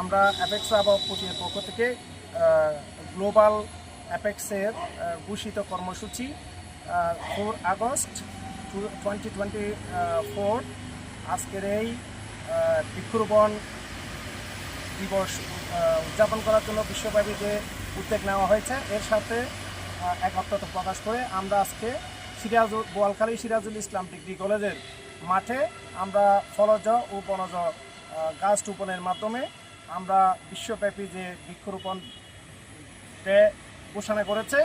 আমরা অ্যাপেক্স পটিয়ার পক্ষ থেকে গ্লোবাল অ্যাপেক্সের ঘোষিত কর্মসূচি 4 আগস্ট 2024 আজকের এই বৃক্ষরোপণ দিবস উদযাপন করার জন্য বিশ্বব্যাপী যে উদ্যোগ নেওয়া হয়েছে এর সাথে একত্রতা প্রকাশ করে আমরা আজকে বোয়ালখালী সিরাজুল ইসলাম ডিগ্রি কলেজের মাঠে আমরা ফলজ ও বনজ গাছ রোপণের মাধ্যমে আমরা বিশ্বব্যাপী যে বৃক্ষরোপণ ডে ঘোষণা করেছে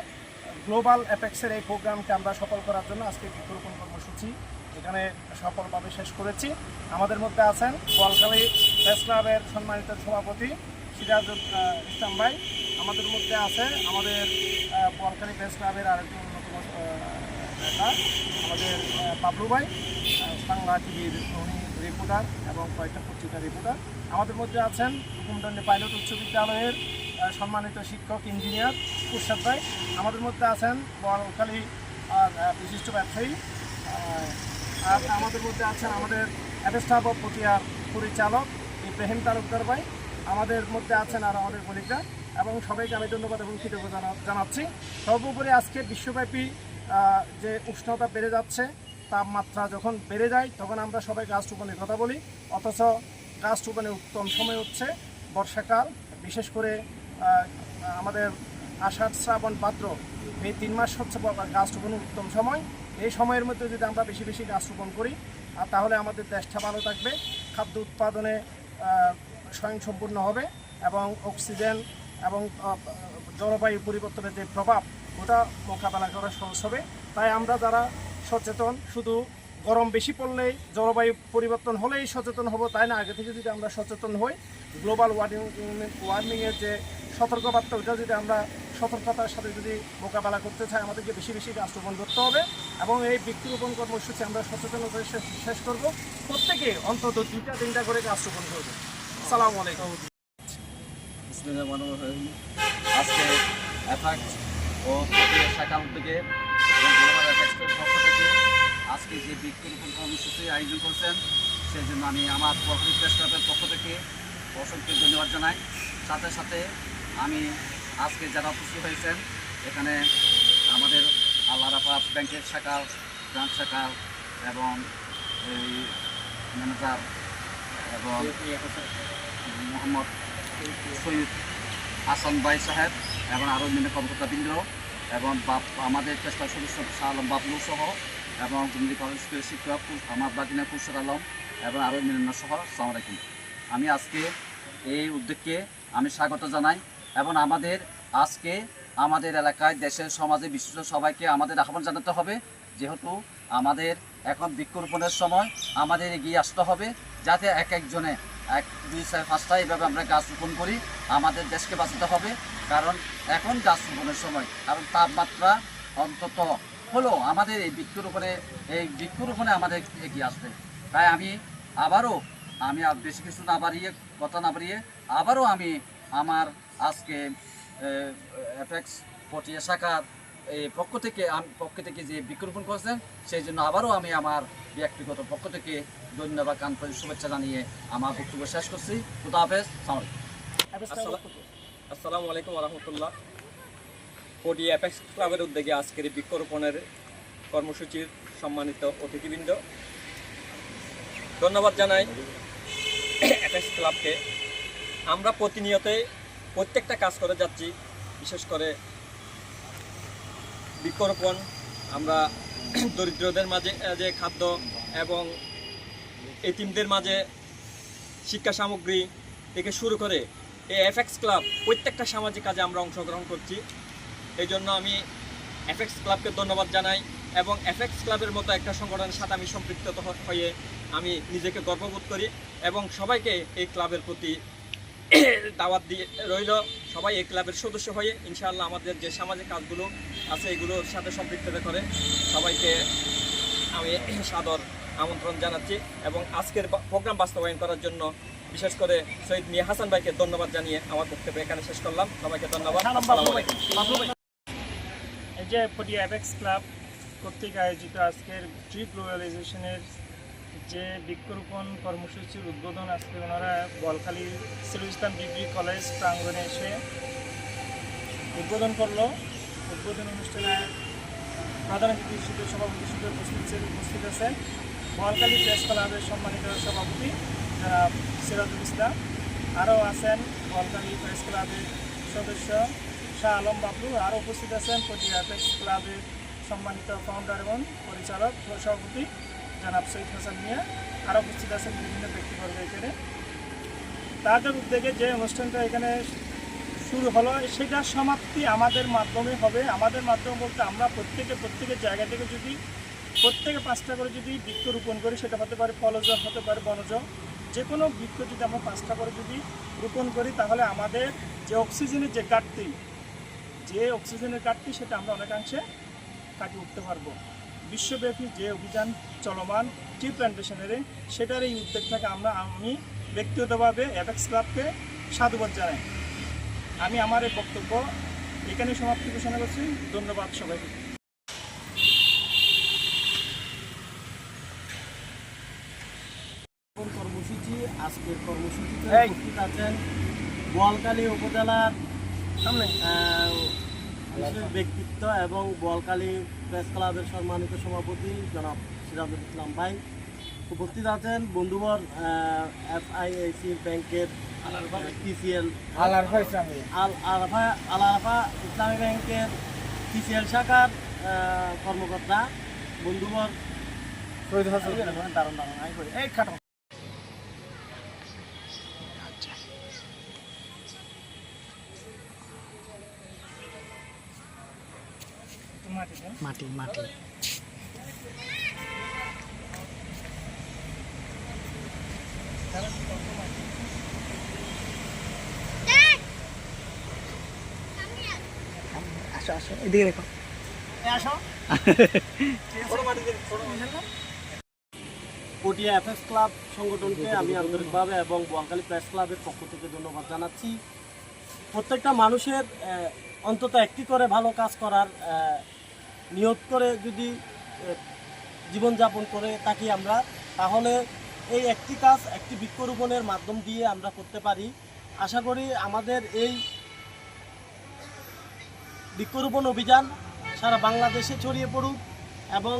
গ্লোবাল অ্যাপেক্সের এই প্রোগ্রামকে আমরা সফল করার জন্য আজকে বৃক্ষরোপণ কর্মসূচি এখানে সফলভাবে শেষ করেছি। আমাদের মধ্যে আছেন বোয়ালখালী প্রেস ক্লাবের সম্মানিত সভাপতি সিরাজুল ইসলাম ভাই, আমাদের মধ্যে আছে আমাদের বোয়ালখালী প্রেস ক্লাবের আরেকজন অন্যতম নেতা আমাদের বাবলু ভাই, বাংলা টিভির রিপোর্টার এবং কয়েকটা পত্রিকার রিপোর্টার। আমাদের মধ্যে আছেন হুকুমদন্ডী পাইলট উচ্চ বিদ্যালয়ের সম্মানিত শিক্ষক ইঞ্জিনিয়ার কুরশাদ ভাই। আমাদের মধ্যে আছেন বোয়ালখালী বিশিষ্ট ব্যবসায়ী, আর আমাদের মধ্যে আছেন আমাদের অ্যাপেক্স পটিয়ার পরিচালক ইব্রাহিম তালুকদার ভাই। আমাদের মধ্যে আছেন আর আমাদের কলিগরা, এবং সবাইকে আমি ধন্যবাদ এবং কৃতজ্ঞতা জানাচ্ছি। সর্বোপরি আজকে বিশ্বব্যাপী যে উষ্ণতা বেড়ে যাচ্ছে, তাপমাত্রা যখন বেড়ে যায় তখন আমরা সবাই গাছ রোপণের কথা বলি, অথচ গাছ রোপণের উত্তম সময় হচ্ছে বর্ষাকাল। বিশেষ করে আমাদের আষাঢ় শ্রাবণ ভাদ্র এই 3 মাস হচ্ছে গাছ রোপণের উত্তম সময়। এই সময়ের মধ্যে যদি আমরা বেশি বেশি গাছ রোপণ করি আর তাহলে আমাদের দেশটা ভালো থাকবে, খাদ্য উৎপাদনে স্বয়ংসম্পূর্ণ হবে এবং অক্সিজেন এবং জলবায়ু পরিবর্তনের যে প্রভাব ওটা মোকাবেলা করা সহজ হবে। তাই আমরা যারা সচেতন, শুধু গরম বেশি পড়লেই জলবায়ু পরিবর্তন হলেই সচেতন হব তাই না, আগে থেকে যদি আমরা সচেতন হই গ্লোবাল ওয়ার্মিংয়ের যে সতর্কবার্তা ওটা যদি আমরা সতর্কতার সাথে যদি মোকাবেলা করতে চাই আমাদেরকে বেশি বেশি গাছ রোপণ করতে হবে এবং এই বৃক্ষরোপণ কর্মসূচি আমরা সচেতনতা শেষ করব। প্রত্যেকে অন্তত 2-3টা করে গাছ রোপণ করবে। আসসালামু আলাইকুম। আজকে অ্যাপেক্স ও পটিয়া শাখা উদ্যোগে এবং গ্লোবাল অ্যাপেক্সের পক্ষ থেকে আজকে যে বৃক্ষরোপণ কর্মসূচি আয়োজন করছেন সেই জন্য আমি আমার বোয়ালখালী প্রেস ক্লাবের পক্ষ থেকে অসংখ্য ধন্যবাদ জানাই। সাথে সাথে আমি আজকে যারা উপস্থিত হয়েছেন এখানে আমাদের আল্লাহ রাফা ব্যাংকের শাখা, ব্রাঞ্চ শাখা এবং এই ম্যানেজার এবং মোহাম্মদ সৈয়দ হাসান ভাই সাহেব এবং আরও বিভিন্ন কর্মকর্তাবৃন্দ এবং আমাদের প্রেস ক্লাব সদস্য শাহ আলম বাবলু সহ এবং কমিউনিটি কলেজ স্কুলের শিক্ষক আমার বাদিনা কুরশাদ আলম এবং আরও বিভিন্ন সহ আসসালামু আলাইকুম। আমি আজকে এই উদ্যোগকে আমি স্বাগত জানাই এবং আজকে আমাদের এলাকায়, দেশের, সমাজে, বিশ্বের সবাইকে আমাদের আহ্বান জানাতে হবে, যেহেতু আমাদের এখন বৃক্ষরোপণের সময় আমাদের এগিয়ে আসতে হবে, যাতে একজনে 1, 2, 4, 5টা এইভাবে আমরা গাছ রোপণ করি। আমাদের দেশকে বাঁচাতে হবে, কারণ এখন গাছ রোপণের সময়, কারণ তাপমাত্রা অন্তত হলো আমাদের এই বৃক্ষরোপণে আমাদের এগিয়ে আসবে। তাই আমি আর বেশি কিছু কথা না বাড়িয়ে আবারও আমি আমার আজকে অ্যাপেক্স পটিয়া শাখার পক্ষ থেকে যে বৃক্ষরোপণ করেছেন সেই জন্য আবারও আমি আমার ব্যক্তিগত পক্ষ থেকে ধন্যবাদ, আন্তরিক শুভেচ্ছা জানিয়ে আমার বক্তব্য শেষ করছি। খুদা হাফেজ। আসসালামু আলাইকুম রহমতুল্লাহ। পটিয়া অ্যাপেক্স ক্লাবের উদ্যোগে আজকের বৃক্ষরোপণের কর্মসূচির সম্মানিত অতিথিবৃন্দ, ধন্যবাদ জানাই অ্যাপেক্স ক্লাবকে। আমরা প্রত্যেকটা কাজ করে যাচ্ছি, বিশেষ করে বৃক্ষরোপণ। আমরা দরিদ্রদের মাঝে যে খাদ্য এবং এতিমদের মাঝে শিক্ষা সামগ্রী থেকে শুরু করে এই অ্যাপেক্স ক্লাব প্রত্যেকটা সামাজিক কাজে আমরা অংশগ্রহণ করছি। এই জন্য আমি অ্যাপেক্স ক্লাবকে ধন্যবাদ জানাই এবং অ্যাপেক্স ক্লাবের মতো একটা সংগঠনের সাথে আমি সম্পৃক্ত হয়ে আমি নিজেকে গর্ববোধ করি এবং সবাইকে এই ক্লাবের প্রতি দাওয়াত দিয়ে রইল, সবাই এই ক্লাবের সদস্য হয়ে ইনশাআল্লাহ আমাদের যে সামাজিক কাজগুলো আছে এগুলোর সাথে সম্পৃক্ততা করে সবাইকে আমি সাদর আমন্ত্রণ জানাচ্ছি এবং আজকের প্রোগ্রাম বাস্তবায়ন করার জন্য বিশেষ করে শহীদ মিয়া হাসান ভাইকে ধন্যবাদ জানিয়ে আমার বক্তব্য এখানে শেষ করলাম। সবাইকে ধন্যবাদ। এই যে পটিয়া অ্যাপেক্স ক্লাব কর্তৃক আয়োজিত আজকের ট্রি গ্লোবালাইজেশনের যে বৃক্ষরোপণ কর্মসূচির উদ্বোধন আজকে ওনারা বলখালী সিরুল ইসলাম ডিগ্রি কলেজ প্রাঙ্গণে এসে উদ্বোধন করলো। উদ্বোধন অনুষ্ঠানে প্রধান অতিথি হিসেবে সভাপতি হিসেবে উপস্থিত আছেন বলখালী প্রেস ক্লাবের সম্মানিত সভাপতি জনাব সিরাজুল ইসলাম। আরও আছেন বলখালী প্রেস ক্লাবের সদস্য শাহ আলম বাবলু। আরও উপস্থিত আছেন পটিয়া প্রেস ক্লাবের সম্মানিত ফাউন্ডার এবং পরিচালক সভাপতি জনাব সৈয়দ হাসান মিয়া। আরও উপস্থিত আছেন বিভিন্ন ব্যক্তিবর্গ। এখানে তাদের উদ্যোগে যে অনুষ্ঠানটা এখানে শুরু হলো সেটার সমাপ্তি আমাদের মাধ্যমে হবে। আমাদের মাধ্যমে বলতে আমরা প্রত্যেকের জায়গা থেকে যদি প্রত্যেকে 5টা করে যদি বৃক্ষ রোপণ করি, সেটা হতে পারে ফলজ, হতে পারে বনজ, যে কোনো বৃক্ষ যদি আমরা 5টা করে যদি রোপণ করি তাহলে আমাদের যে অক্সিজেনের ঘাটতি সেটা আমরা অনেকাংশে কাটিয়ে উঠতে পারবো। বিশ্বব্যাপী যে অভিযান চলমান ট্রি প্ল্যান্টেশনের সেটার এই উদ্যোগটাকে আমি ব্যক্তিগতভাবে অ্যাপেক্স ক্লাবকে সাধুবাদ জানাই। আমি আমার এই বক্তব্য এখানে সমাপ্তি ঘোষণা করছি। ধন্যবাদ সবাইকে। কর্মসূচি আজকের কর্মসূচিতে উপস্থিত আছেন বোয়ালখালী উপজেলার বিশেষ ব্যক্তিত্ব এবং বোয়ালখালী প্রেস ক্লাবের সম্মানিত সভাপতি জনাব সিরাজুল ইসলাম ভাই। উপস্থিত আছেন বন্ধুবর FIAC ব্যাংকের TCL আল আরাফা ইসলামী ব্যাংকের TCL শাখার কর্মকর্তা বন্ধুবর সৈয়দ হাসান এই খাটো মাটি আসো এদিকে দেখো। পটিয়া FX ক্লাব সংগঠনকে আমি আন্তরিকভাবে এবং বোয়ালখালী প্রেস ক্লাবের পক্ষ থেকে ধন্যবাদ জানাচ্ছি। প্রত্যেকটা মানুষের অন্তত একটি করে ভালো কাজ করার নিয়ত করে যদি জীবনযাপন করে থাকি আমরা, তাহলে এই একটি কাজ একটি বৃক্ষরোপণের মাধ্যম দিয়ে আমরা করতে পারি। আশা করি আমাদের এই বৃক্ষরোপণ অভিযান সারা বাংলাদেশে ছড়িয়ে পড়ুক এবং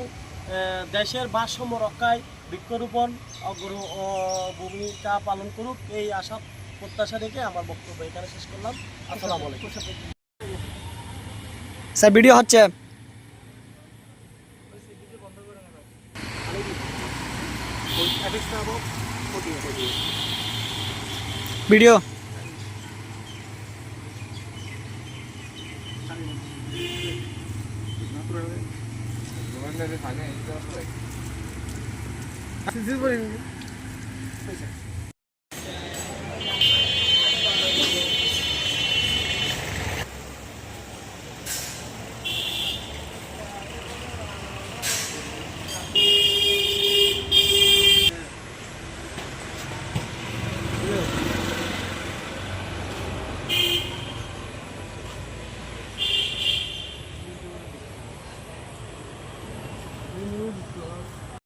দেশের ভারসাম্য রক্ষায় বৃক্ষরোপণ ভূমিকা পালন করুক, এই আশা প্রত্যাশা রেখে আমার বক্তব্য এখানে শেষ করলাম। আসসালামু আলাইকুম। স্যার ভিডিও হচ্ছে। Video CC